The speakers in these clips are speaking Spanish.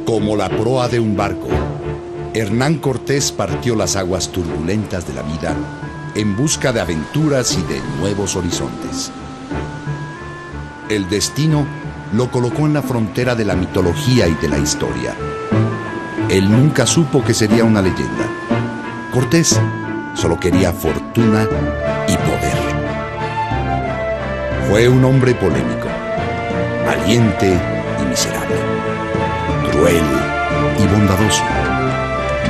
Como la proa de un barco, Hernán Cortés partió las aguas turbulentas de la vida en busca de aventuras y de nuevos horizontes. El destino lo colocó en la frontera de la mitología y de la historia. Él nunca supo que sería una leyenda. Cortés solo quería fortuna y poder. Fue un hombre polémico, valiente y miserable, cruel y bondadoso,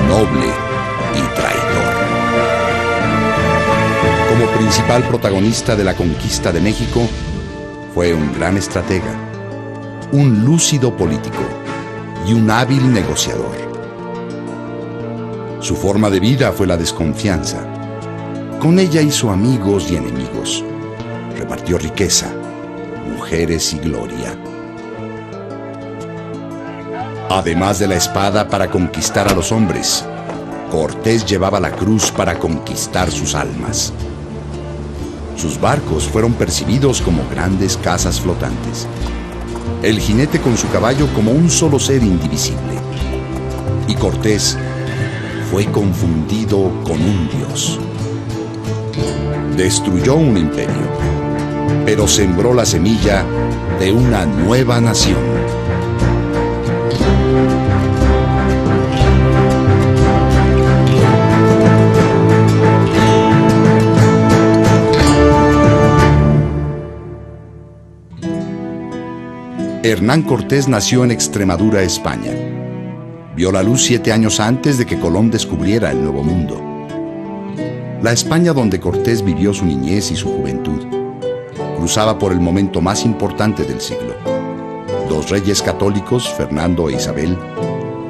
noble y traidor. Como principal protagonista de la conquista de México, fue un gran estratega, un lúcido político y un hábil negociador. Su forma de vida fue la desconfianza. Con ella hizo amigos y enemigos. Repartió riqueza, mujeres y gloria. Además de la espada para conquistar a los hombres, Cortés llevaba la cruz para conquistar sus almas. Sus barcos fueron percibidos como grandes casas flotantes. El jinete con su caballo como un solo ser indivisible. Y Cortés fue confundido con un dios. Destruyó un imperio, pero sembró la semilla de una nueva nación. Hernán Cortés nació en Extremadura, España. Vio la luz 7 años antes de que Colón descubriera el Nuevo Mundo. La España donde Cortés vivió su niñez y su juventud cruzaba por el momento más importante del siglo. 2 reyes católicos, Fernando e Isabel,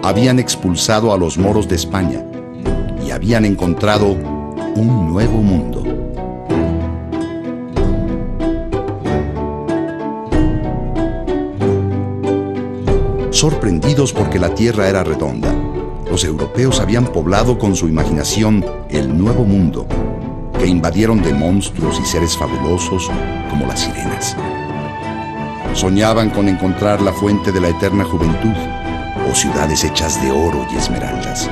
habían expulsado a los moros de España y habían encontrado un nuevo mundo. Sorprendidos porque la tierra era redonda, los europeos habían poblado con su imaginación el nuevo mundo, que invadieron de monstruos y seres fabulosos como las sirenas. Soñaban con encontrar la fuente de la eterna juventud o ciudades hechas de oro y esmeraldas.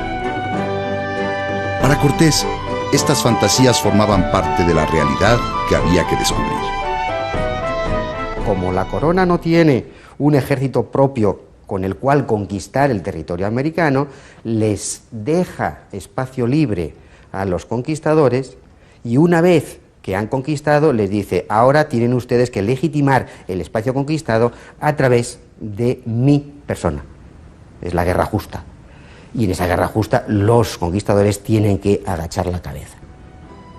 Para Cortés, estas fantasías formaban parte de la realidad que había que descubrir. Como la corona no tiene un ejército propio con el cual conquistar el territorio americano, les deja espacio libre a los conquistadores y una vez que han conquistado les dice: ahora tienen ustedes que legitimar el espacio conquistado a través de mi persona. Es la guerra justa. Y en esa guerra justa los conquistadores tienen que agachar la cabeza.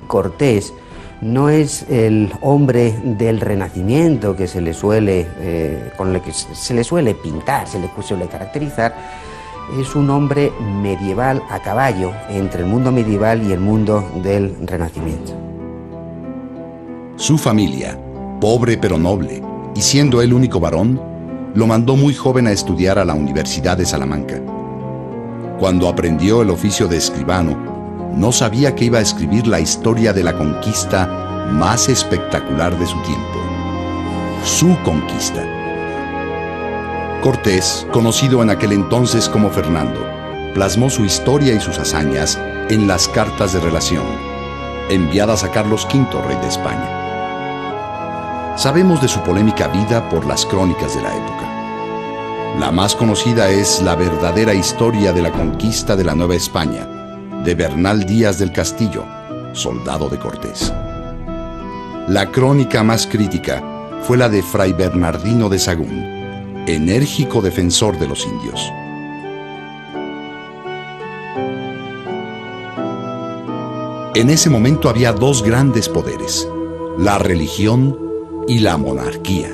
Cortés no es el hombre del Renacimiento que se le suele, con el que se le suele pintar, se le suele caracterizar. Es un hombre medieval a caballo entre el mundo medieval y el mundo del Renacimiento. Su familia, pobre pero noble, y siendo el único varón, lo mandó muy joven a estudiar a la Universidad de Salamanca. Cuando aprendió el oficio de escribano, no sabía que iba a escribir la historia de la conquista más espectacular de su tiempo. Su conquista. Cortés, conocido en aquel entonces como Fernando, plasmó su historia y sus hazañas en las cartas de relación, enviadas a Carlos V, rey de España. Sabemos de su polémica vida por las crónicas de la época. La más conocida es La verdadera historia de la conquista de la Nueva España, de Bernal Díaz del Castillo, soldado de Cortés. La crónica más crítica fue la de Fray Bernardino de Sahagún, enérgico defensor de los indios. En ese momento había 2 grandes poderes, la religión y la monarquía.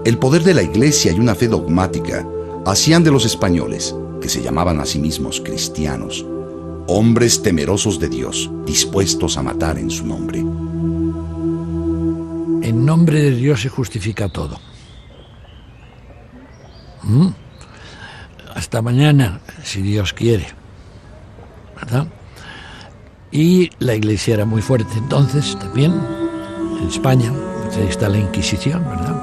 El poder de la Iglesia y una fe dogmática hacían de los españoles, que se llamaban a sí mismos cristianos, hombres temerosos de Dios, dispuestos a matar en su nombre. En nombre de Dios se justifica todo. Hasta mañana, si Dios quiere, ¿verdad? Y la Iglesia era muy fuerte entonces también, en España. Ahí está la Inquisición, ¿verdad?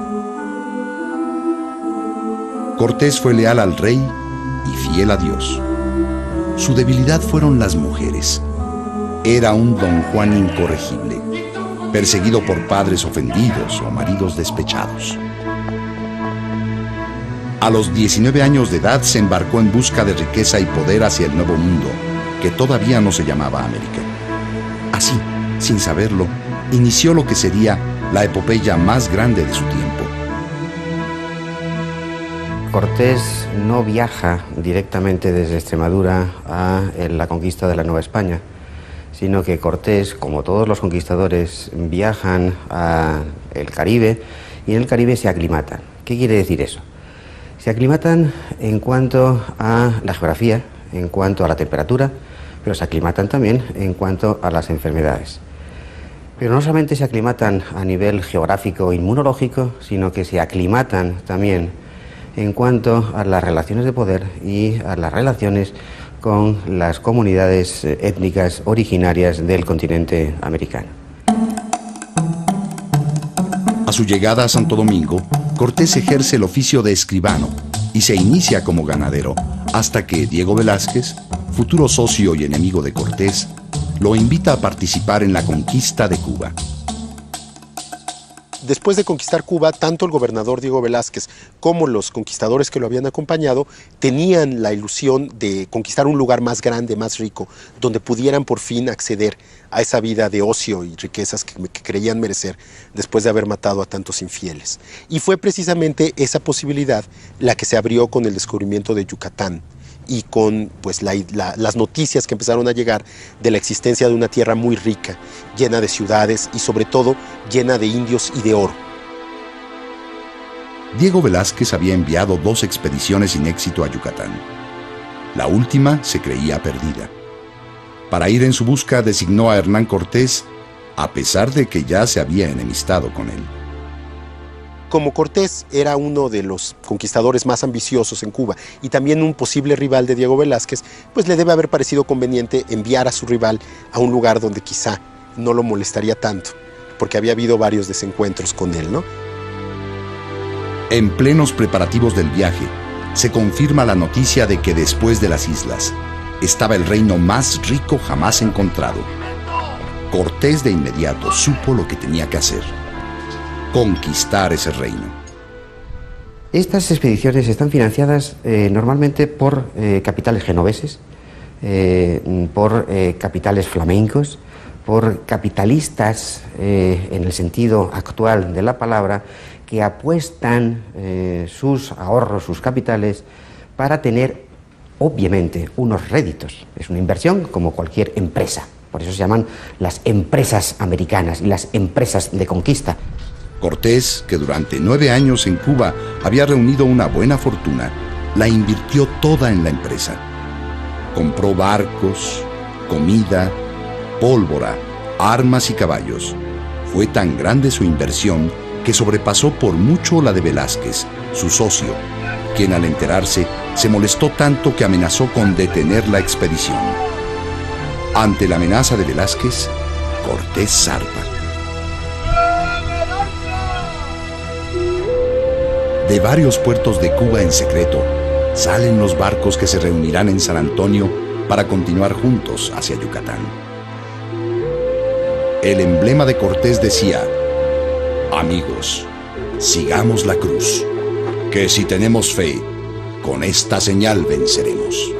Cortés fue leal al rey y fiel a Dios. Su debilidad fueron las mujeres. Era un don Juan incorregible, perseguido por padres ofendidos o maridos despechados. A los 19 años de edad se embarcó en busca de riqueza y poder hacia el Nuevo Mundo, que todavía no se llamaba América. Así, sin saberlo, inició lo que sería la epopeya más grande de su tiempo. Cortés no viaja directamente desde Extremadura a la conquista de la Nueva España, sino que Cortés, como todos los conquistadores, viajan al Caribe y en el Caribe se aclimatan. ¿Qué quiere decir eso? Se aclimatan en cuanto a la geografía, en cuanto a la temperatura, pero se aclimatan también en cuanto a las enfermedades. Pero no solamente se aclimatan a nivel geográfico e inmunológico, sino que se aclimatan también en cuanto a las relaciones de poder y a las relaciones con las comunidades étnicas originarias del continente americano. A su llegada a Santo Domingo, Cortés ejerce el oficio de escribano y se inicia como ganadero, hasta que Diego Velázquez, futuro socio y enemigo de Cortés, lo invita a participar en la conquista de Cuba. Después de conquistar Cuba, tanto el gobernador Diego Velázquez como los conquistadores que lo habían acompañado tenían la ilusión de conquistar un lugar más grande, más rico, donde pudieran por fin acceder a esa vida de ocio y riquezas que creían merecer después de haber matado a tantos infieles. Y fue precisamente esa posibilidad la que se abrió con el descubrimiento de Yucatán y con pues, las noticias que empezaron a llegar de la existencia de una tierra muy rica, llena de ciudades y sobre todo llena de indios y de oro. Diego Velázquez había enviado 2 expediciones sin éxito a Yucatán. La última se creía perdida. Para ir en su busca designó a Hernán Cortés, a pesar de que ya se había enemistado con él. Como Cortés era uno de los conquistadores más ambiciosos en Cuba y también un posible rival de Diego Velázquez, pues le debe haber parecido conveniente enviar a su rival a un lugar donde quizá no lo molestaría tanto, porque había habido varios desencuentros con él, ¿no? En plenos preparativos del viaje, se confirma la noticia de que después de las islas estaba el reino más rico jamás encontrado. Cortés de inmediato supo lo que tenía que hacer: conquistar ese reino. Estas expediciones están financiadas normalmente por capitales genoveses, por capitales flamencos, por capitalistas en el sentido actual de la palabra, que apuestan sus ahorros, sus capitales, para tener, obviamente, unos réditos. Es una inversión como cualquier empresa. Por eso se llaman las empresas americanas y las empresas de conquista. Cortés, que durante 9 años en Cuba había reunido una buena fortuna, la invirtió toda en la empresa. Compró barcos, comida, pólvora, armas y caballos. Fue tan grande su inversión que sobrepasó por mucho la de Velázquez, su socio, quien al enterarse se molestó tanto que amenazó con detener la expedición. Ante la amenaza de Velázquez, Cortés zarpa. De varios puertos de Cuba en secreto, salen los barcos que se reunirán en San Antonio para continuar juntos hacia Yucatán. El emblema de Cortés decía: amigos, sigamos la cruz, que si tenemos fe, con esta señal venceremos.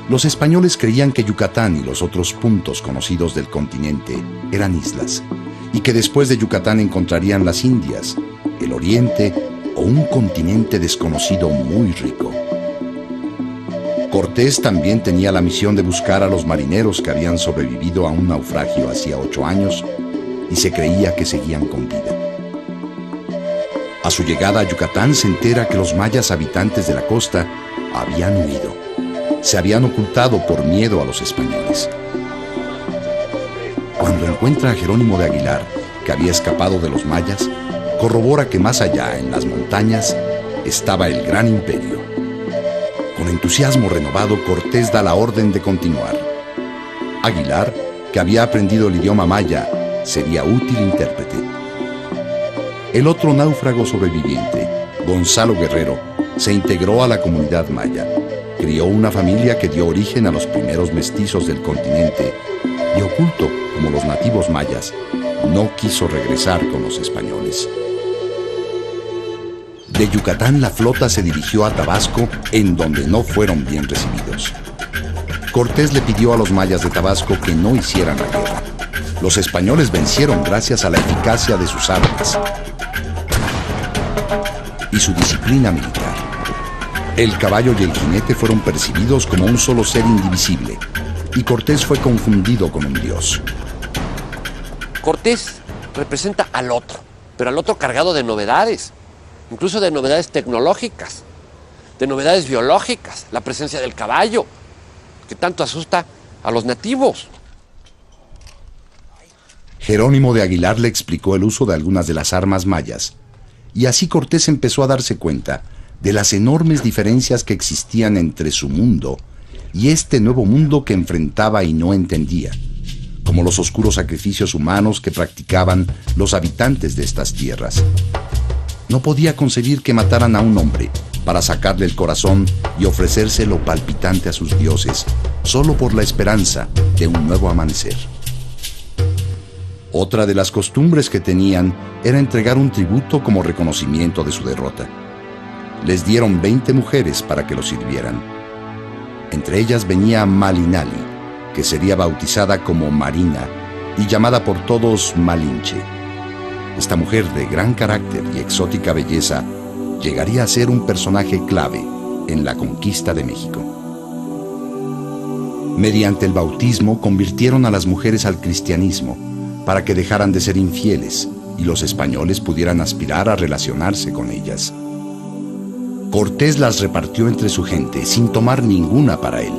Los españoles creían que Yucatán y los otros puntos conocidos del continente eran islas, y que después de Yucatán encontrarían las Indias, el Oriente o un continente desconocido muy rico. Cortés también tenía la misión de buscar a los marineros que habían sobrevivido a un naufragio hacía 8 años y se creía que seguían con vida. A su llegada a Yucatán se entera que los mayas habitantes de la costa habían huido. Se habían ocultado por miedo a los españoles. Cuando encuentra a Jerónimo de Aguilar, que había escapado de los mayas, corrobora que más allá, en las montañas, estaba el gran imperio. Con entusiasmo renovado, Cortés da la orden de continuar. Aguilar, que había aprendido el idioma maya, sería útil intérprete. El otro náufrago sobreviviente, Gonzalo Guerrero, se integró a la comunidad maya, crió una familia que dio origen a los primeros mestizos del continente y, oculto como los nativos mayas, no quiso regresar con los españoles. De Yucatán la flota se dirigió a Tabasco, en donde no fueron bien recibidos. Cortés le pidió a los mayas de Tabasco que no hicieran la guerra. Los españoles vencieron gracias a la eficacia de sus armas y su disciplina militar. El caballo y el jinete fueron percibidos como un solo ser indivisible, y Cortés fue confundido con un dios. Cortés representa al otro, pero al otro cargado de novedades, incluso de novedades tecnológicas, de novedades biológicas, la presencia del caballo, que tanto asusta a los nativos. Jerónimo de Aguilar le explicó el uso de algunas de las armas mayas, y así Cortés empezó a darse cuenta de las enormes diferencias que existían entre su mundo y este nuevo mundo que enfrentaba y no entendía, como los oscuros sacrificios humanos que practicaban los habitantes de estas tierras. No podía concebir que mataran a un hombre para sacarle el corazón y ofrecérselo palpitante a sus dioses, solo por la esperanza de un nuevo amanecer. Otra de las costumbres que tenían era entregar un tributo como reconocimiento de su derrota. Les dieron 20 mujeres para que los sirvieran. Entre ellas venía Malinali, que sería bautizada como Marina y llamada por todos Malinche. Esta mujer de gran carácter y exótica belleza llegaría a ser un personaje clave en la conquista de México. Mediante el bautismo convirtieron a las mujeres al cristianismo para que dejaran de ser infieles y los españoles pudieran aspirar a relacionarse con ellas. Cortés las repartió entre su gente sin tomar ninguna para él.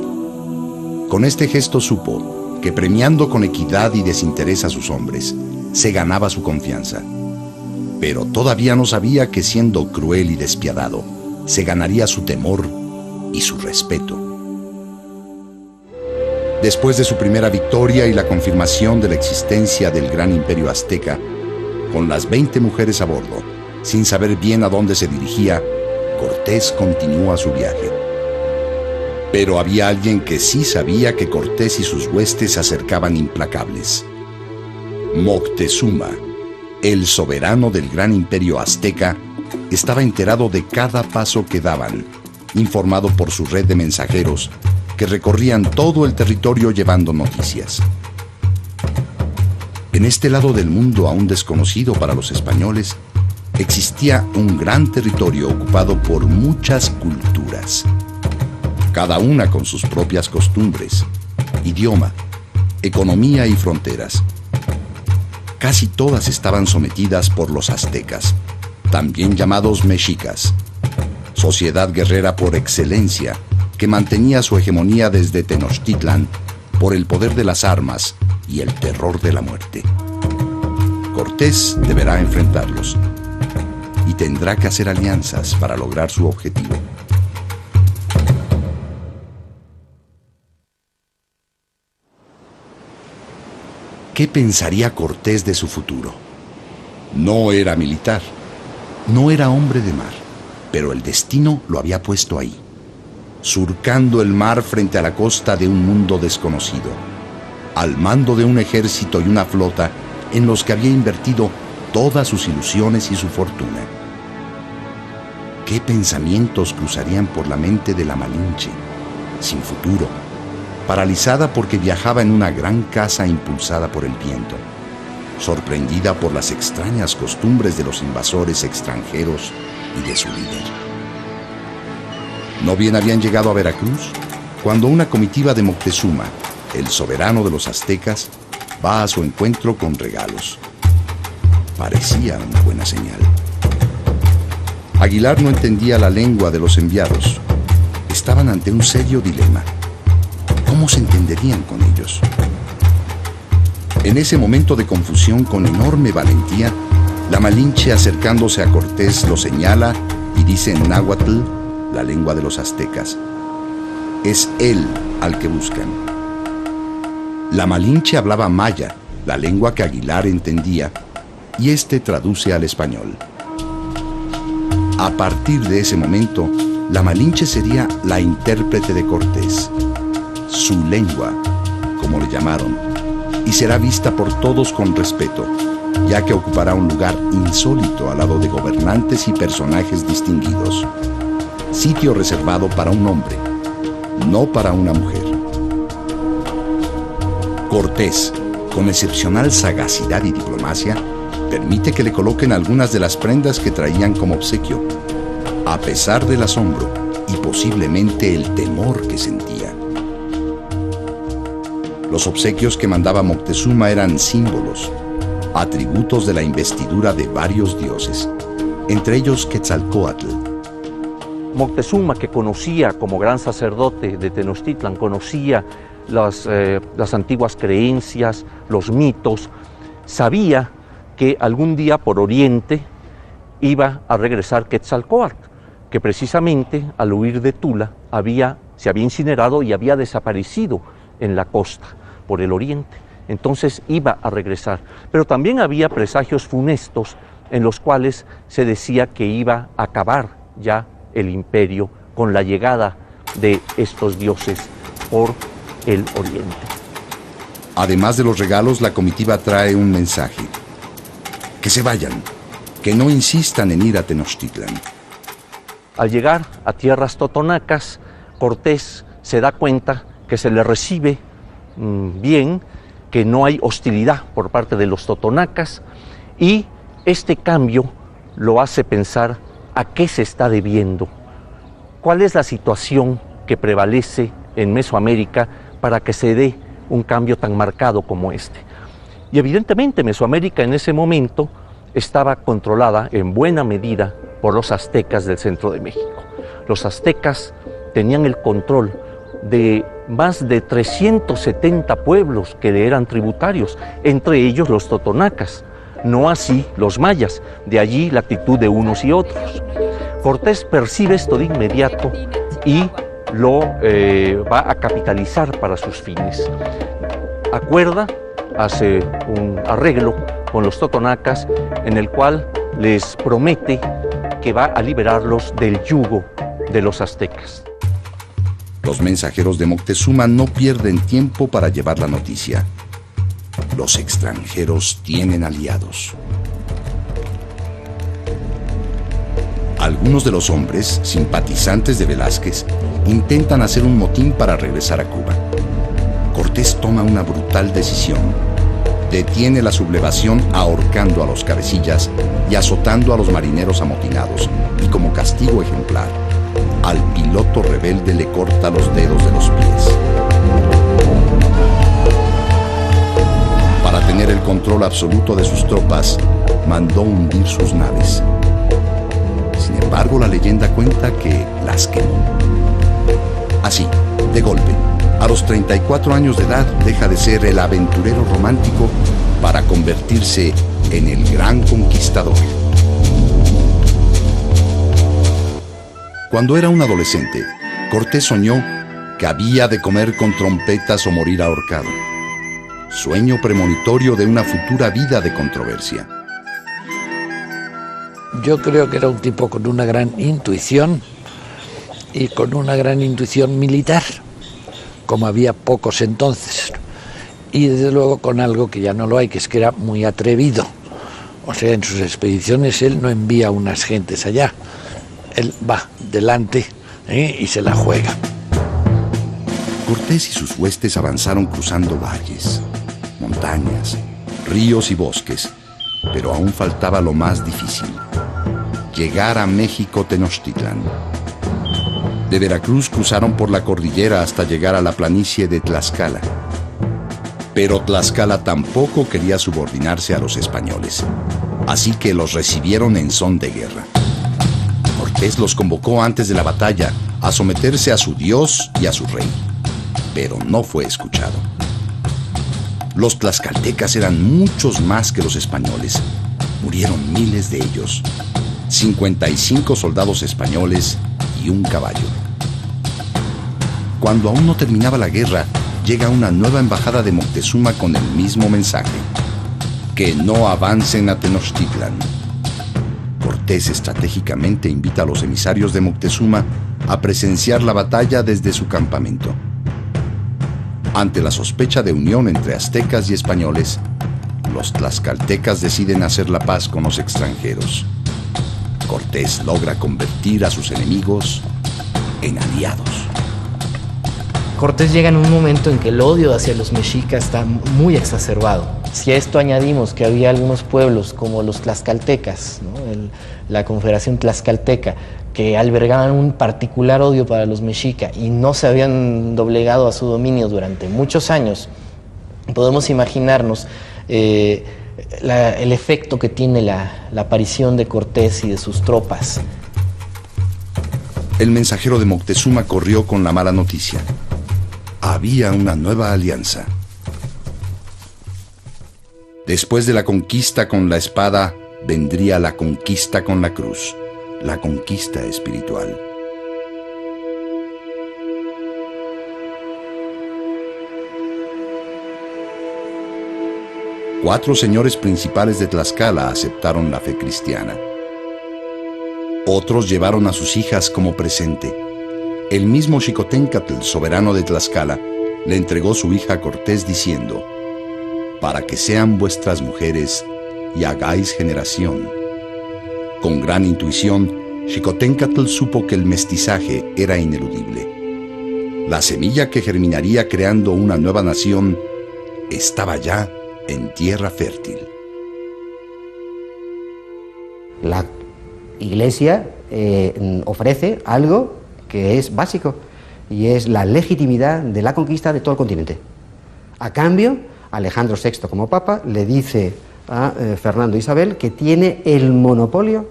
Con este gesto supo que premiando con equidad y desinterés a sus hombres, se ganaba su confianza. Pero todavía no sabía que siendo cruel y despiadado, se ganaría su temor y su respeto. Después de su primera victoria y la confirmación de la existencia del gran imperio azteca, con las 20 mujeres a bordo, sin saber bien a dónde se dirigía, Cortés continúa su viaje. Pero había alguien que sí sabía que Cortés y sus huestes se acercaban implacables. Moctezuma, el soberano del gran imperio azteca, estaba enterado de cada paso que daban, informado por su red de mensajeros que recorrían todo el territorio llevando noticias. En este lado del mundo aún desconocido para los españoles, existía un gran territorio ocupado por muchas culturas, cada una con sus propias costumbres, idioma, economía y fronteras. Casi todas estaban sometidas por los aztecas, también llamados mexicas, sociedad guerrera por excelencia, que mantenía su hegemonía desde Tenochtitlan por el poder de las armas y el terror de la muerte. Cortés deberá enfrentarlos y tendrá que hacer alianzas para lograr su objetivo. ¿Qué pensaría Cortés de su futuro? No era militar, no era hombre de mar, pero el destino lo había puesto ahí, surcando el mar frente a la costa de un mundo desconocido, al mando de un ejército y una flota en los que había invertido todas sus ilusiones y su fortuna. ¿Qué pensamientos cruzarían por la mente de la Malinche, sin futuro, paralizada porque viajaba en una gran casa impulsada por el viento, sorprendida por las extrañas costumbres de los invasores extranjeros y de su líder? ¿No bien habían llegado a Veracruz cuando una comitiva de Moctezuma, el soberano de los aztecas, va a su encuentro con regalos? Parecía una buena señal. Aguilar no entendía la lengua de los enviados. Estaban ante un serio dilema. ¿Cómo se entenderían con ellos? En ese momento de confusión, con enorme valentía, la Malinche, acercándose a Cortés, lo señala y dice en náhuatl, la lengua de los aztecas: es él al que buscan. La Malinche hablaba maya, la lengua que Aguilar entendía, y este traduce al español. A partir de ese momento, la Malinche sería la intérprete de Cortés, su lengua, como le llamaron, y será vista por todos con respeto, ya que ocupará un lugar insólito al lado de gobernantes y personajes distinguidos. Sitio reservado para un hombre, no para una mujer. Cortés, con excepcional sagacidad y diplomacia, permite que le coloquen algunas de las prendas que traían como obsequio, a pesar del asombro y posiblemente el temor que sentía. Los obsequios que mandaba Moctezuma eran símbolos, atributos de la investidura de varios dioses, entre ellos Quetzalcóatl. Moctezuma, que conocía como gran sacerdote de Tenochtitlan, conocía las antiguas creencias, los mitos, sabía que algún día por Oriente iba a regresar Quetzalcóatl, que precisamente al huir de Tula se había incinerado y había desaparecido en la costa, por el Oriente. Entonces iba a regresar. Pero también había presagios funestos en los cuales se decía que iba a acabar ya el imperio con la llegada de estos dioses por el Oriente. Además de los regalos, la comitiva trae un mensaje: que se vayan, que no insistan en ir a Tenochtitlan. Al llegar a tierras totonacas, Cortés se da cuenta que se le recibe bien, que no hay hostilidad por parte de los totonacas, y este cambio lo hace pensar a qué se está debiendo, cuál es la situación que prevalece en Mesoamérica para que se dé un cambio tan marcado como este. Y evidentemente Mesoamérica en ese momento estaba controlada en buena medida por los aztecas del centro de México. Los aztecas tenían el control de más de 370 pueblos que le eran tributarios, entre ellos los totonacas, no así los mayas, de allí la actitud de unos y otros. Cortés percibe esto de inmediato y lo va a capitalizar para sus fines. Hace un arreglo con los totonacas en el cual les promete que va a liberarlos del yugo de los aztecas. Los mensajeros de Moctezuma no pierden tiempo para llevar la noticia. Los extranjeros tienen aliados. Algunos de los hombres, simpatizantes de Velázquez, intentan hacer un motín para regresar a Cuba. Cortés toma una brutal decisión. Detiene la sublevación ahorcando a los cabecillas y azotando a los marineros amotinados, y como castigo ejemplar, al piloto rebelde le corta los dedos de los pies. Para tener el control absoluto de sus tropas, mandó hundir sus naves. Sin embargo, la leyenda cuenta que las quemó. Así, de golpe, a los 34 años de edad, deja de ser el aventurero romántico para convertirse en el gran conquistador. Cuando era un adolescente, Cortés soñó que había de comer con trompetas o morir ahorcado. Sueño premonitorio de una futura vida de controversia. Yo creo que era un tipo con una gran intuición y con una gran intuición militar, como había pocos entonces, y desde luego con algo que ya no lo hay, que es que era muy atrevido. O sea, en sus expediciones él no envía unas gentes allá, él va delante y se la juega. Cortés y sus huestes avanzaron cruzando valles, montañas, ríos y bosques, pero aún faltaba lo más difícil: llegar a México Tenochtitlan. De Veracruz cruzaron por la cordillera hasta llegar a la planicie de Tlaxcala. Pero Tlaxcala tampoco quería subordinarse a los españoles, así que los recibieron en son de guerra. Cortés los convocó antes de la batalla a someterse a su dios y a su rey, pero no fue escuchado. Los tlaxcaltecas eran muchos más que los españoles. Murieron miles de ellos, 55 soldados españoles y un caballo. Cuando aún no terminaba la guerra, llega una nueva embajada de Moctezuma con el mismo mensaje: que no avancen a Tenochtitlan. Cortés estratégicamente invita a los emisarios de Moctezuma a presenciar la batalla desde su campamento. Ante la sospecha de unión entre aztecas y españoles, los tlaxcaltecas deciden hacer la paz con los extranjeros. Cortés logra convertir a sus enemigos en aliados. Cortés llega en un momento en que el odio hacia los mexicas está muy exacerbado. Si a esto añadimos que había algunos pueblos como los tlaxcaltecas, ¿no? La Confederación Tlaxcalteca, que albergaban un particular odio para los mexicas y no se habían doblegado a su dominio durante muchos años, podemos imaginarnos el efecto que tiene la aparición de Cortés y de sus tropas. El mensajero de Moctezuma corrió con la mala noticia. Había una nueva alianza. Después de la conquista con la espada, vendría la conquista con la cruz, la conquista espiritual. Cuatro señores principales de Tlaxcala aceptaron la fe cristiana. Otros llevaron a sus hijas como presente. El mismo Xicoténcatl, soberano de Tlaxcala, le entregó su hija a Cortés diciendo: para que sean vuestras mujeres y hagáis generación. Con gran intuición, Xicoténcatl supo que el mestizaje era ineludible. La semilla que germinaría creando una nueva nación estaba ya en tierra fértil. La Iglesia ofrece algo que es básico, y es la legitimidad de la conquista de todo el continente. A cambio, Alejandro VI, como papa, le dice a Fernando e Isabel que tiene el monopolio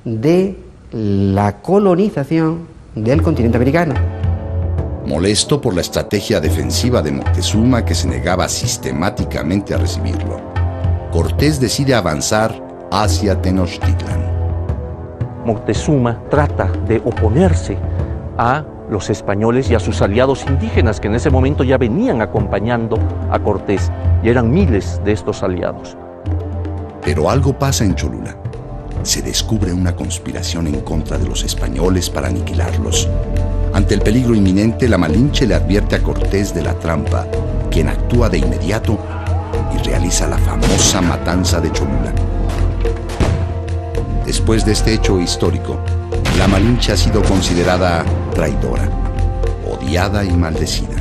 de la colonización del continente americano. Molesto por la estrategia defensiva de Moctezuma, que se negaba sistemáticamente a recibirlo, Cortés decide avanzar hacia Tenochtitlan. Moctezuma trata de oponerse a los españoles y a sus aliados indígenas, que en ese momento ya venían acompañando a Cortés, y eran miles de estos aliados. Pero algo pasa en Cholula. Se descubre una conspiración en contra de los españoles para aniquilarlos. Ante el peligro inminente, la Malinche le advierte a Cortés de la trampa, quien actúa de inmediato y realiza la famosa matanza de Cholula. Después de este hecho histórico, la Malinche ha sido considerada traidora, odiada y maldecida.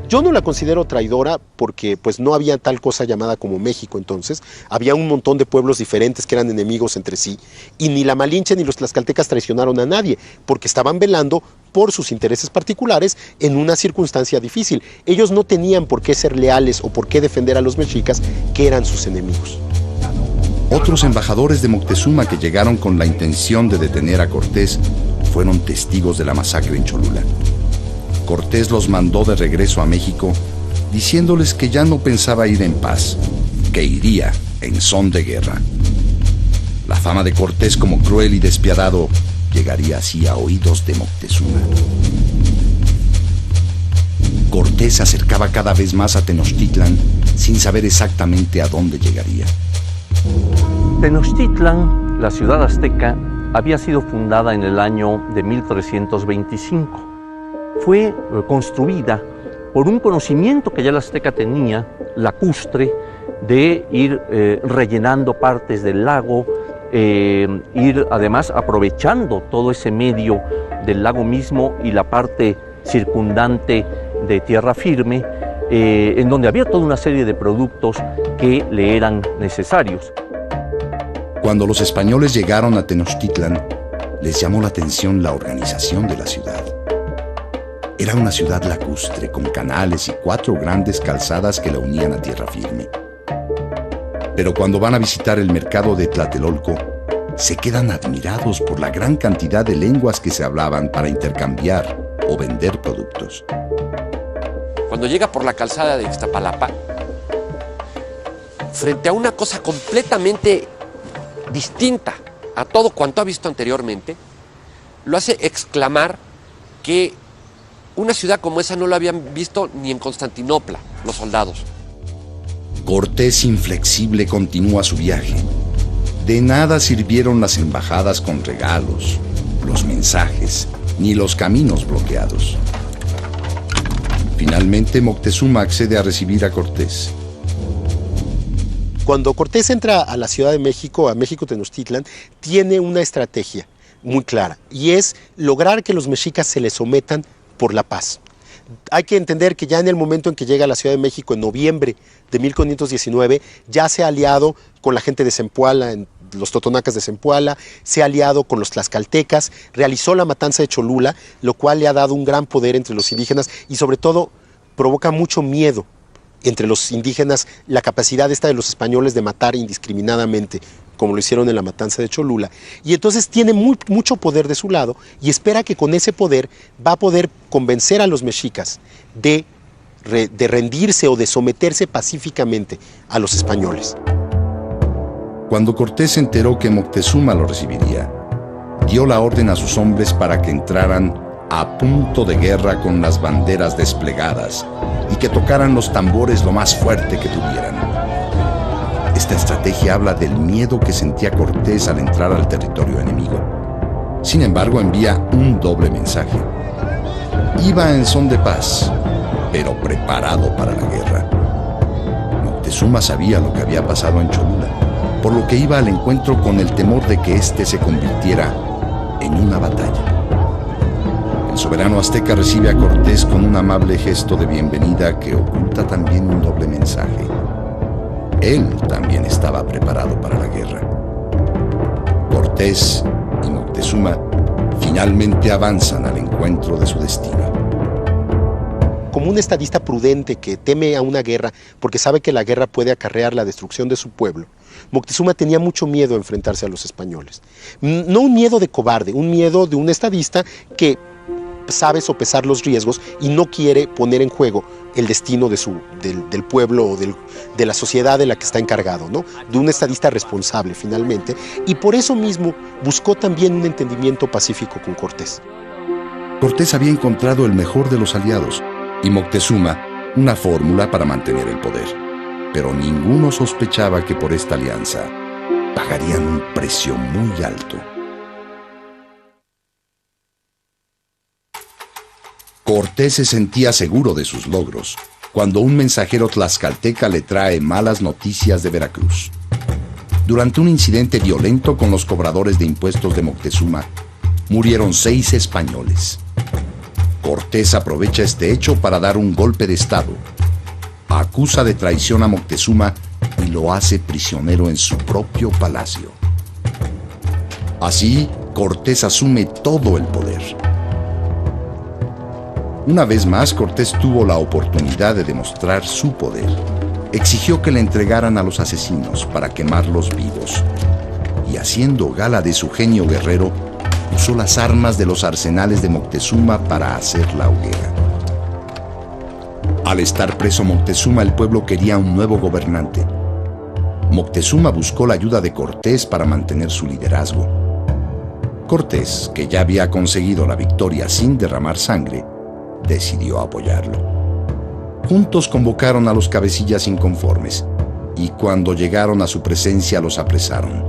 Yo no la considero traidora porque pues no había tal cosa llamada como México entonces. Había un montón de pueblos diferentes que eran enemigos entre sí, y ni la Malinche ni los tlaxcaltecas traicionaron a nadie, porque estaban velando por sus intereses particulares en una circunstancia difícil. Ellos no tenían por qué ser leales o por qué defender a los mexicas, que eran sus enemigos. Otros embajadores de Moctezuma que llegaron con la intención de detener a Cortés fueron testigos de la masacre en Cholula. Cortés los mandó de regreso a México, diciéndoles que ya no pensaba ir en paz, que iría en son de guerra. La fama de Cortés como cruel y despiadado llegaría así a oídos de Moctezuma. Cortés se acercaba cada vez más a Tenochtitlan sin saber exactamente a dónde llegaría. Tenochtitlan, la ciudad azteca, había sido fundada en el año de 1325. Fue construida por un conocimiento que ya el azteca tenía, lacustre, de ir rellenando partes del lago, ir además aprovechando todo ese medio del lago mismo y la parte circundante de tierra firme, en donde había toda una serie de productos que le eran necesarios. Cuando los españoles llegaron a Tenochtitlan, les llamó la atención la organización de la ciudad. Era una ciudad lacustre, con canales y 4 grandes calzadas que la unían a tierra firme. Pero cuando van a visitar el mercado de Tlatelolco, se quedan admirados por la gran cantidad de lenguas que se hablaban para intercambiar o vender productos. Cuando llega por la calzada de Iztapalapa, frente a una cosa completamente distinta a todo cuanto ha visto anteriormente, lo hace exclamar que una ciudad como esa no la habían visto ni en Constantinopla, los soldados. Cortés, inflexible, continúa su viaje. De nada sirvieron las embajadas con regalos, los mensajes, ni los caminos bloqueados. Finalmente, Moctezuma accede a recibir a Cortés. Cuando Cortés entra a la Ciudad de México, a México Tenochtitlan, tiene una estrategia muy clara, y es lograr que los mexicas se le sometan por la paz. Hay que entender que ya en el momento en que llega a la Ciudad de México, en noviembre de 1519, ya se ha aliado con la gente de Zempoala, los totonacas de Zempoala, se ha aliado con los tlaxcaltecas, realizó la matanza de Cholula, lo cual le ha dado un gran poder entre los indígenas y sobre todo provoca mucho miedo entre los indígenas, la capacidad esta de los españoles de matar indiscriminadamente, como lo hicieron en la matanza de Cholula. Y entonces tiene mucho poder de su lado y espera que con ese poder va a poder convencer a los mexicas de rendirse o de someterse pacíficamente a los españoles. Cuando Cortés se enteró que Moctezuma lo recibiría, dio la orden a sus hombres para que entraran a punto de guerra con las banderas desplegadas y que tocaran los tambores lo más fuerte que tuvieran. Esta estrategia habla del miedo que sentía Cortés al entrar al territorio enemigo. Sin embargo, envía un doble mensaje. Iba en son de paz, pero preparado para la guerra. Moctezuma sabía lo que había pasado en Cholula, por lo que iba al encuentro con el temor de que éste se convirtiera en una batalla. El soberano azteca recibe a Cortés con un amable gesto de bienvenida que oculta también un doble mensaje. Él también estaba preparado para la guerra. Cortés y Moctezuma finalmente avanzan al encuentro de su destino. Como un estadista prudente que teme a una guerra porque sabe que la guerra puede acarrear la destrucción de su pueblo, Moctezuma tenía mucho miedo a enfrentarse a los españoles. No un miedo de cobarde, un miedo de un estadista que sabe sopesar los riesgos y no quiere poner en juego el destino del pueblo o de la sociedad de la que está encargado, ¿no? De un estadista responsable finalmente, y por eso mismo buscó también un entendimiento pacífico con Cortés. Cortés había encontrado el mejor de los aliados y Moctezuma una fórmula para mantener el poder, pero ninguno sospechaba que por esta alianza pagarían un precio muy alto. Cortés se sentía seguro de sus logros cuando un mensajero tlaxcalteca le trae malas noticias de Veracruz. Durante un incidente violento con los cobradores de impuestos de Moctezuma, murieron 6 españoles. Cortés aprovecha este hecho para dar un golpe de estado. Acusa de traición a Moctezuma y lo hace prisionero en su propio palacio. Así, Cortés asume todo el poder. Una vez más, Cortés tuvo la oportunidad de demostrar su poder. Exigió que le entregaran a los asesinos para quemarlos vivos. Y haciendo gala de su genio guerrero, usó las armas de los arsenales de Moctezuma para hacer la hoguera. Al estar preso Moctezuma, el pueblo quería un nuevo gobernante. Moctezuma buscó la ayuda de Cortés para mantener su liderazgo. Cortés, que ya había conseguido la victoria sin derramar sangre, decidió apoyarlo. Juntos convocaron a los cabecillas inconformes y cuando llegaron a su presencia los apresaron.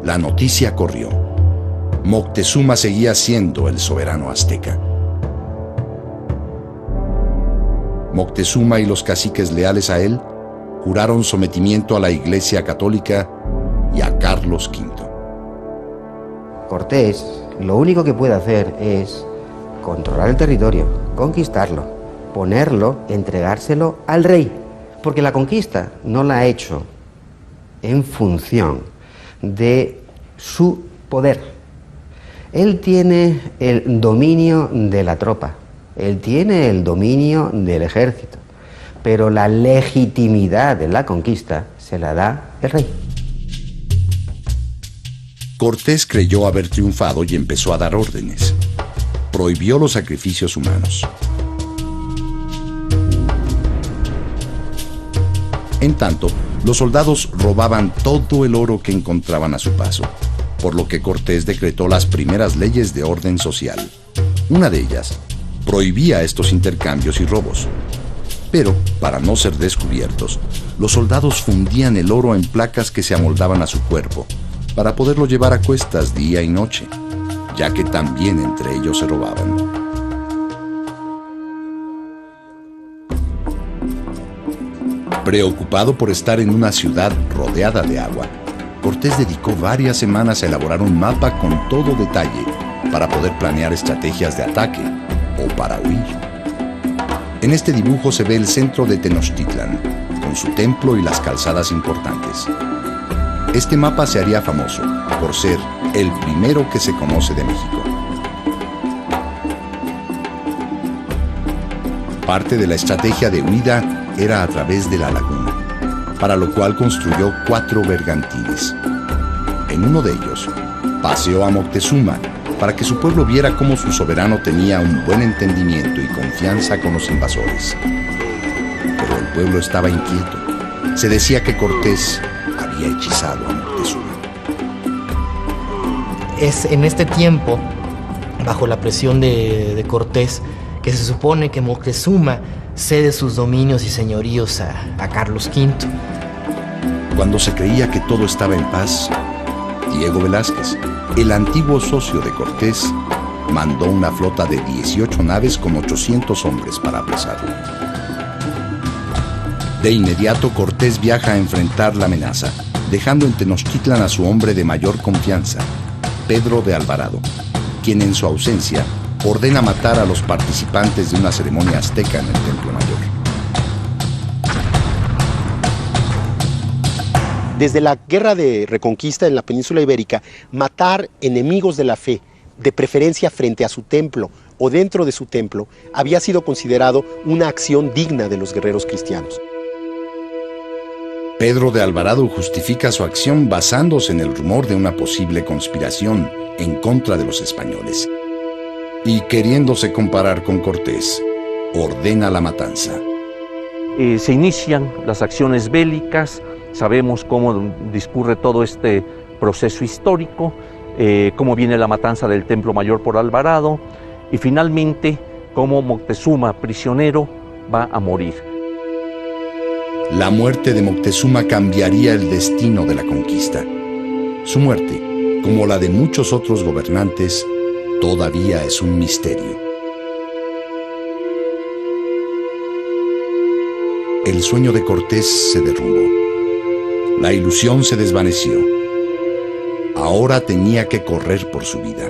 La noticia corrió. Moctezuma seguía siendo el soberano azteca. Moctezuma y los caciques leales a él juraron sometimiento a la Iglesia Católica y a Carlos V. Cortés lo único que puede hacer es controlar el territorio, conquistarlo, ponerlo, entregárselo al rey, porque la conquista no la ha hecho en función de su poder. Él tiene el dominio de la tropa, él tiene el dominio del ejército, pero la legitimidad de la conquista se la da el rey. Cortés creyó haber triunfado y empezó a dar órdenes. Prohibió los sacrificios humanos. En tanto, los soldados robaban todo el oro que encontraban a su paso, por lo que Cortés decretó las primeras leyes de orden social. Una de ellas prohibía estos intercambios y robos, Pero, para no ser descubiertos, los soldados fundían el oro en placas que se amoldaban a su cuerpo, para poderlo llevar a cuestas día y noche, ya que también entre ellos se robaban. Preocupado por estar en una ciudad rodeada de agua, Cortés dedicó varias semanas a elaborar un mapa con todo detalle para poder planear estrategias de ataque o para huir. En este dibujo se ve el centro de Tenochtitlan, con su templo y las calzadas importantes. Este mapa se haría famoso por ser el primero que se conoce de México. Parte de la estrategia de huida era a través de la laguna, para lo cual construyó 4 bergantines. En uno de ellos, paseó a Moctezuma para que su pueblo viera cómo su soberano tenía un buen entendimiento y confianza con los invasores. Pero el pueblo estaba inquieto. Se decía que Cortés había hechizado a Moctezuma. Es en este tiempo, bajo la presión de Cortés, que se supone que Moctezuma cede sus dominios y señoríos a Carlos V. Cuando se creía que todo estaba en paz, Diego Velázquez, el antiguo socio de Cortés, mandó una flota de 18 naves con 800 hombres para apresarlo. De inmediato, Cortés viaja a enfrentar la amenaza, dejando en Tenochtitlan a su hombre de mayor confianza, Pedro de Alvarado, quien en su ausencia ordena matar a los participantes de una ceremonia azteca en el Templo Mayor. Desde la guerra de reconquista en la península ibérica, matar enemigos de la fe, de preferencia frente a su templo o dentro de su templo, había sido considerado una acción digna de los guerreros cristianos. Pedro de Alvarado justifica su acción basándose en el rumor de una posible conspiración en contra de los españoles. Y queriéndose comparar con Cortés, ordena la matanza. Se inician las acciones bélicas, sabemos cómo discurre todo este proceso histórico, cómo viene la matanza del Templo Mayor por Alvarado y finalmente cómo Moctezuma, prisionero, va a morir. La muerte de Moctezuma cambiaría el destino de la conquista. Su muerte, como la de muchos otros gobernantes, todavía es un misterio. El sueño de Cortés se derrumbó. La ilusión se desvaneció. Ahora tenía que correr por su vida.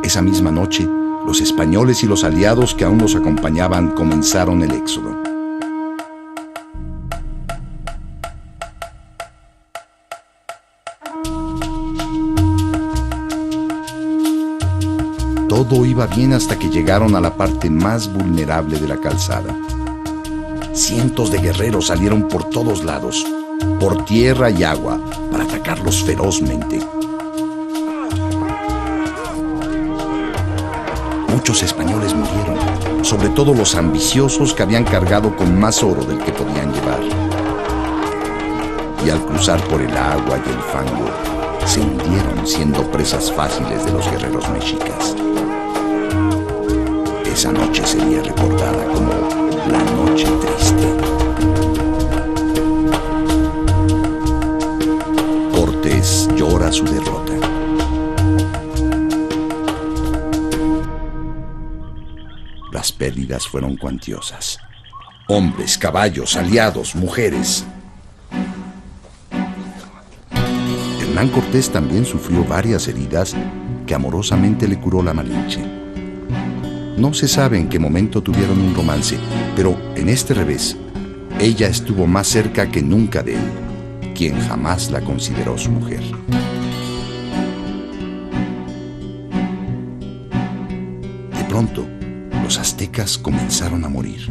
Esa misma noche, los españoles y los aliados que aún los acompañaban comenzaron el éxodo. Todo iba bien hasta que llegaron a la parte más vulnerable de la calzada. Cientos de guerreros salieron por todos lados, por tierra y agua, para atacarlos ferozmente. Muchos españoles murieron, sobre todo los ambiciosos que habían cargado con más oro del que podían llevar. Y al cruzar por el agua y el fango, se hundieron siendo presas fáciles de los guerreros mexicas. Esa noche sería recordada como la noche triste. Cortés llora su derrota. Las pérdidas fueron cuantiosas. Hombres, caballos, aliados, mujeres. Hernán Cortés también sufrió varias heridas que amorosamente le curó la Malinche. No se sabe en qué momento tuvieron un romance, pero en este revés, ella estuvo más cerca que nunca de él, quien jamás la consideró su mujer. De pronto, los aztecas comenzaron a morir.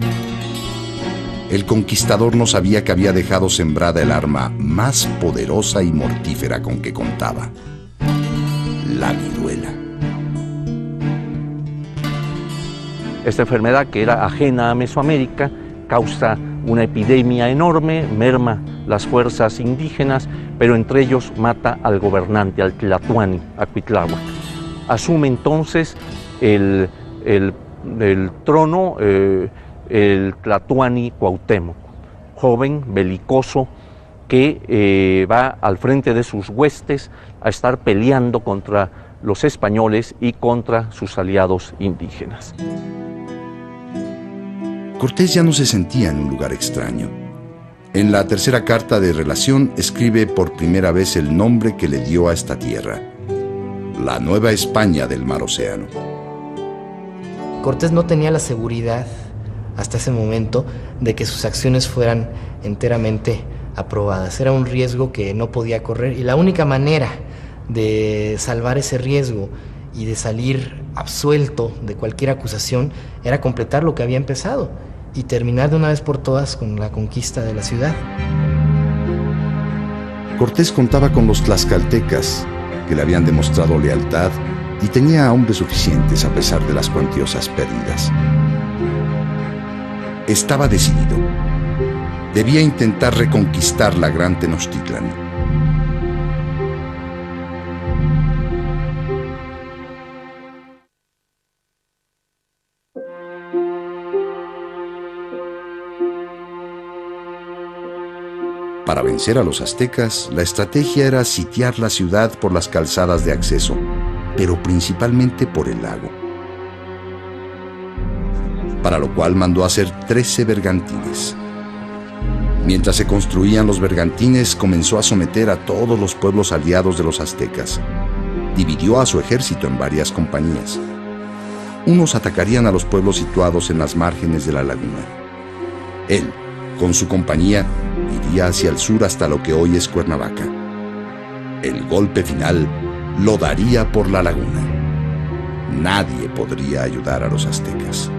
El conquistador no sabía que había dejado sembrada el arma más poderosa y mortífera con que contaba: la viruela. Esta enfermedad, que era ajena a Mesoamérica, causa una epidemia enorme, merma las fuerzas indígenas, pero entre ellos mata al gobernante, al Tlatoani, a Cuitláhuac. asume entonces el trono el Tlatoani Cuauhtémoc, joven, belicoso, que va al frente de sus huestes a estar peleando contra los españoles y contra sus aliados indígenas. Cortés ya no se sentía en un lugar extraño. En la tercera carta de relación escribe por primera vez el nombre que le dio a esta tierra: la Nueva España del Mar Océano. Cortés no tenía la seguridad hasta ese momento de que sus acciones fueran enteramente aprobadas. Era un riesgo que no podía correr, y la única manera de salvar ese riesgo y de salir absuelto de cualquier acusación era completar lo que había empezado y terminar de una vez por todas con la conquista de la ciudad. Cortés contaba con los tlaxcaltecas, que le habían demostrado lealtad, y tenía hombres suficientes a pesar de las cuantiosas pérdidas. Estaba decidido. Debía intentar reconquistar la gran Tenochtitlan. Para vencer a los aztecas, la estrategia era sitiar la ciudad por las calzadas de acceso, pero principalmente por el lago. Para lo cual mandó hacer 13 bergantines. Mientras se construían los bergantines, comenzó a someter a todos los pueblos aliados de los aztecas. Dividió a su ejército en varias compañías. Unos atacarían a los pueblos situados en las márgenes de la laguna. Él, con su compañía, iría hacia el sur hasta lo que hoy es Cuernavaca. El golpe final lo daría por la laguna. Nadie podría ayudar a los aztecas.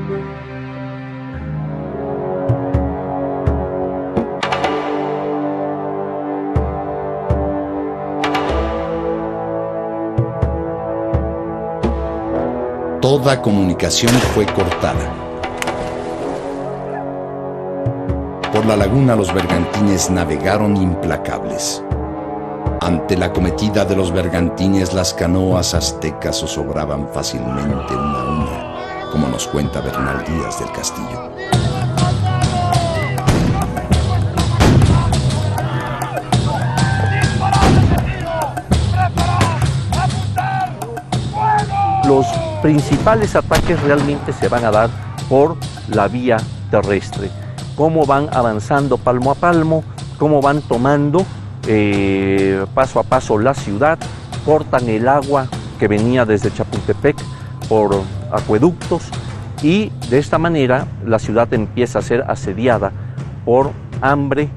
Toda comunicación fue cortada. Por la laguna los bergantines navegaron implacables. Ante la acometida de los bergantines, las canoas aztecas zozobraban fácilmente una a una, como nos cuenta Bernal Díaz del Castillo. Los principales ataques realmente se van a dar por la vía terrestre. Cómo van avanzando palmo a palmo, cómo van tomando paso a paso la ciudad, cortan el agua que venía desde Chapultepec por acueductos, y de esta manera la ciudad empieza a ser asediada por hambre,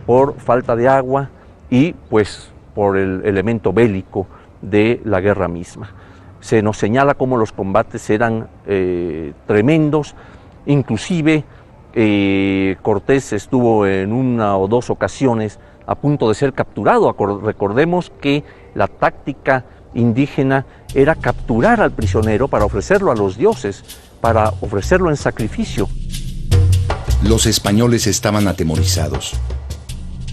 por falta de agua y pues por el elemento bélico de la guerra misma. Se nos señala cómo los combates eran tremendos, inclusive Cortés estuvo en una o dos ocasiones a punto de ser capturado. Recordemos que la táctica indígena era capturar al prisionero para ofrecerlo a los dioses, para ofrecerlo en sacrificio. Los españoles estaban atemorizados.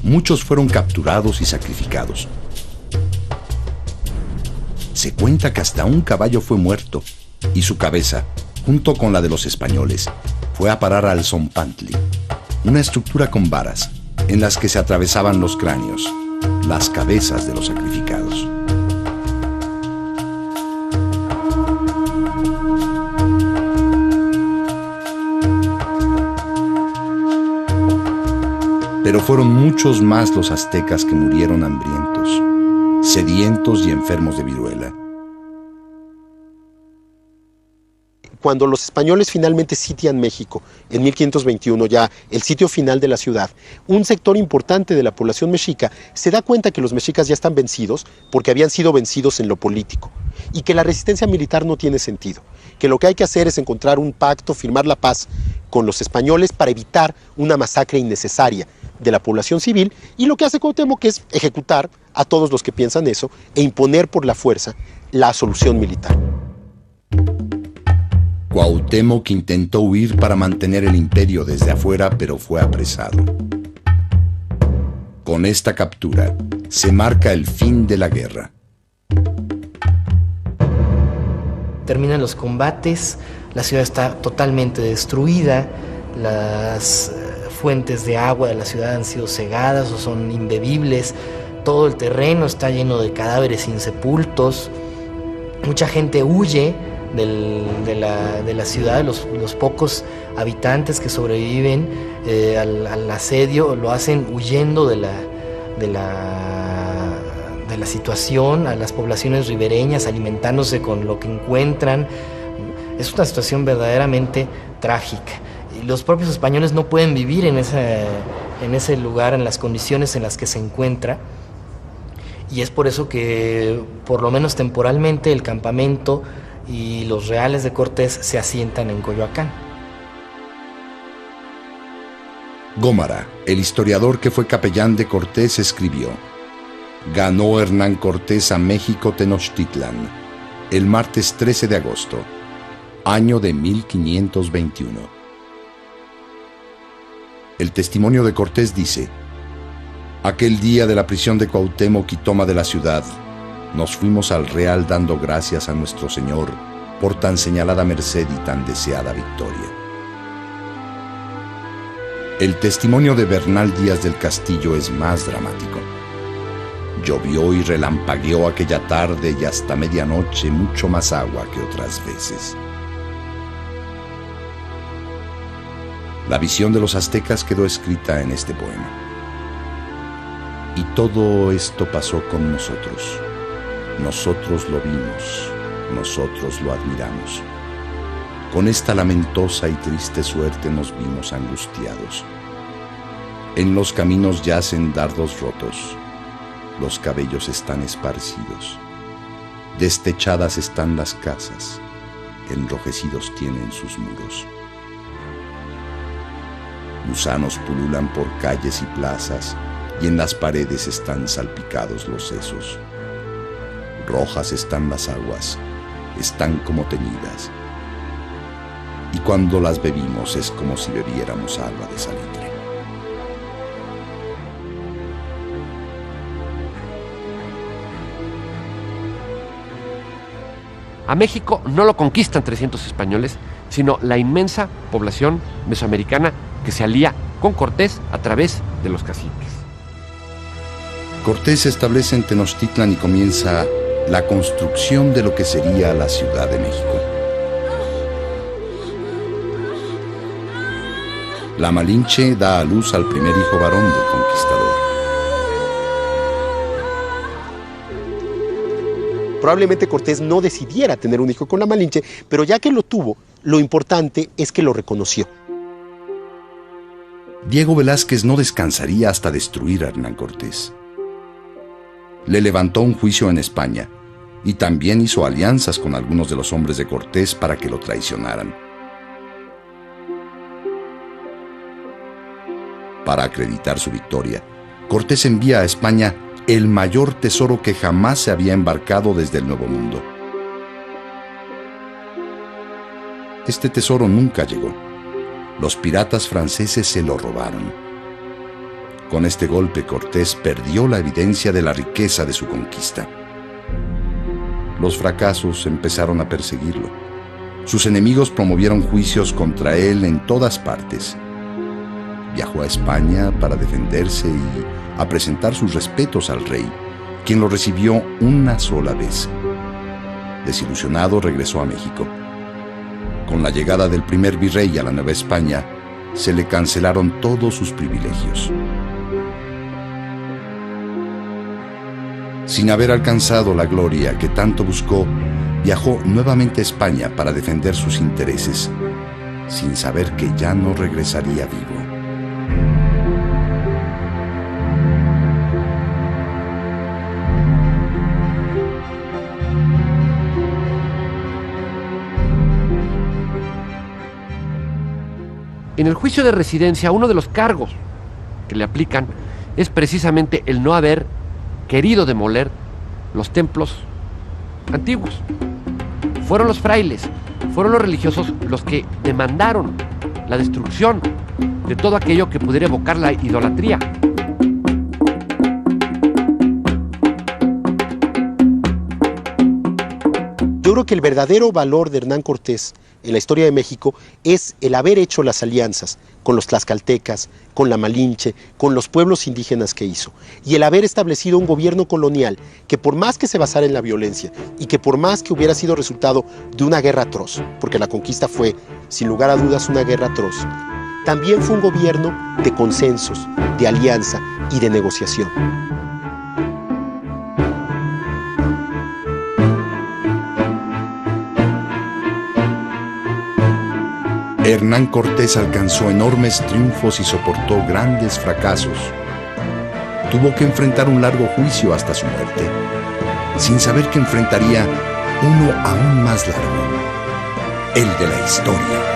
Muchos fueron capturados y sacrificados. Se cuenta que hasta un caballo fue muerto y su cabeza, junto con la de los españoles, fue a parar al zompantli, una estructura con varas en las que se atravesaban los cráneos, las cabezas de los sacrificados. Pero fueron muchos más los aztecas que murieron hambrientos, sedientos y enfermos de viruela. Cuando los españoles finalmente sitian México, en 1521, ya el sitio final de la ciudad, un sector importante de la población mexica se da cuenta que los mexicas ya están vencidos porque habían sido vencidos en lo político y que la resistencia militar no tiene sentido, que lo que hay que hacer es encontrar un pacto, firmar la paz con los españoles para evitar una masacre innecesaria de la población civil, y lo que hace Cuauhtémoc es ejecutar a todos los que piensan eso e imponer por la fuerza la solución militar. Cuauhtémoc intentó huir para mantener el imperio desde afuera, pero fue apresado. Con esta captura se marca el fin de la guerra. terminan los combates, la ciudad está totalmente destruida, las fuentes de agua de la ciudad han sido cegadas o son imbebibles, todo el terreno está lleno de cadáveres insepultos, mucha gente huye de la ciudad, los pocos habitantes que sobreviven al asedio lo hacen huyendo de la situación, a las poblaciones ribereñas, alimentándose con lo que encuentran. Es una situación verdaderamente trágica. Y los propios españoles no pueden vivir en ese lugar, en las condiciones en las que se encuentra. Y es por eso que, por lo menos temporalmente, el campamento y los reales de Cortés se asientan en Coyoacán. Gómara, el historiador que fue capellán de Cortés, escribió: ganó Hernán Cortés a México Tenochtitlan el martes 13 de agosto, año de 1521. El testimonio de Cortés dice: aquel día de la prisión de Cuauhtémoc y toma de la ciudad, nos fuimos al Real dando gracias a nuestro Señor por tan señalada merced y tan deseada victoria. El testimonio de Bernal Díaz del Castillo es más dramático. Llovió y relampagueó aquella tarde y hasta medianoche mucho más agua que otras veces. La visión de los aztecas quedó escrita en este poema. Y todo esto pasó con nosotros. Nosotros lo vimos, nosotros lo admiramos. Con esta lamentosa y triste suerte nos vimos angustiados. En los caminos yacen dardos rotos, los cabellos están esparcidos, destechadas están las casas, enrojecidos tienen sus muros. Gusanos pululan por calles y plazas, y en las paredes están salpicados los sesos. Rojas están las aguas, están como teñidas. Y cuando las bebimos es como si bebiéramos agua de salitre. A México no lo conquistan 300 españoles, sino la inmensa población mesoamericana que se alía con Cortés a través de los caciques. Cortés se establece en Tenochtitlan y comienza la construcción de lo que sería la Ciudad de México. La Malinche da a luz al primer hijo varón del conquistador. Probablemente Cortés no decidiera tener un hijo con la Malinche, pero ya que lo tuvo, lo importante es que lo reconoció. Diego Velázquez no descansaría hasta destruir a Hernán Cortés. Le levantó un juicio en España y también hizo alianzas con algunos de los hombres de Cortés para que lo traicionaran. Para acreditar su victoria, Cortés envía a España el mayor tesoro que jamás se había embarcado desde el Nuevo Mundo. Este tesoro nunca llegó. Los piratas franceses se lo robaron. Con este golpe, Cortés perdió la evidencia de la riqueza de su conquista. Los fracasos empezaron a perseguirlo. Sus enemigos promovieron juicios contra él en todas partes. Viajó a España para defenderse y a presentar sus respetos al rey, quien lo recibió una sola vez. Desilusionado, regresó a México. Con la llegada del primer virrey a la Nueva España, se le cancelaron todos sus privilegios. Sin haber alcanzado la gloria que tanto buscó, viajó nuevamente a España para defender sus intereses, sin saber que ya no regresaría vivo. En el juicio de residencia, uno de los cargos que le aplican es precisamente el no haber querido demoler los templos antiguos. Fueron los frailes, fueron los religiosos los que demandaron la destrucción de todo aquello que pudiera evocar la idolatría. Yo creo que el verdadero valor de Hernán Cortés en la historia de México es el haber hecho las alianzas con los tlaxcaltecas, con la Malinche, con los pueblos indígenas que hizo, y el haber establecido un gobierno colonial que, por más que se basara en la violencia y que por más que hubiera sido resultado de una guerra atroz, porque la conquista fue, sin lugar a dudas, una guerra atroz, también fue un gobierno de consensos, de alianza y de negociación. Hernán Cortés alcanzó enormes triunfos y soportó grandes fracasos. Tuvo que enfrentar un largo juicio hasta su muerte, sin saber que enfrentaría uno aún más largo, el de la historia.